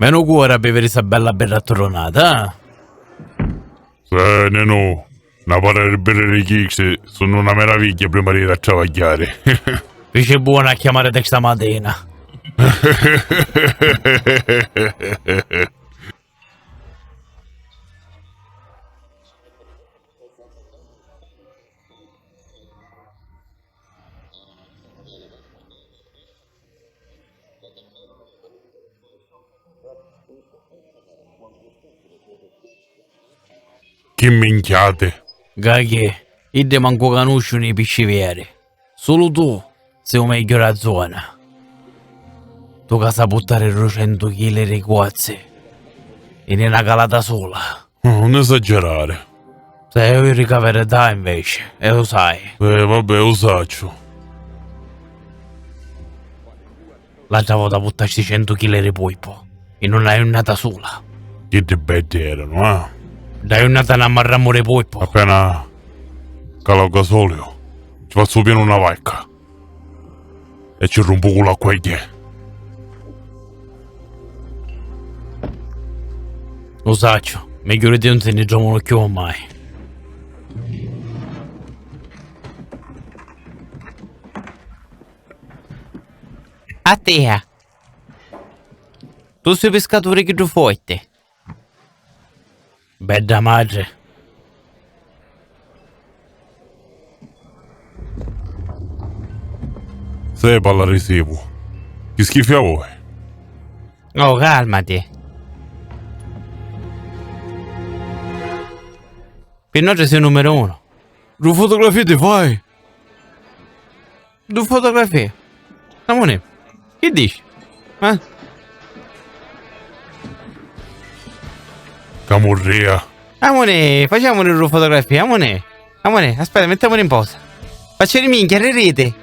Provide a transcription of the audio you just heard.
Meno cuore a bere questa bella berratronata, eh? Sì, Neno, una parola di bere chicks sono una meraviglia prima di travagliare. Dice buona a chiamare te stamattina. Che minchiate. Gaghi, io te manco conoscono i piscivieri. Solo tu sei un meglio la zona. Tu che sai buttare 200 kg di guazzi in una calata sola. Non esagerare. Sei io in verità invece, e lo sai. Vabbè, lo saccio. L'altra volta buttasti 100 kg di polpo e non hai un'ata sola. Che di belli erano, eh? Dai un'ata a marrammo di polpo. Appena calo gasolio, ci faccio pieno una vacca. E ci rompo con la queglie. Lo saccio, meglio di te non se ne trovano più mai. A te. Tu sei pescatore che tu forte. Bella madre. Se parla risivo. Che schifo a voi. Oh, calmati. Per noi sei il numero uno. Due fotografie ti fai? Due fotografie. Amore, che dici? Camurria. Amore, facciamo le due fotografie, amore. Amore, aspetta, mettiamole in pausa. Faccio le minchia, le rete.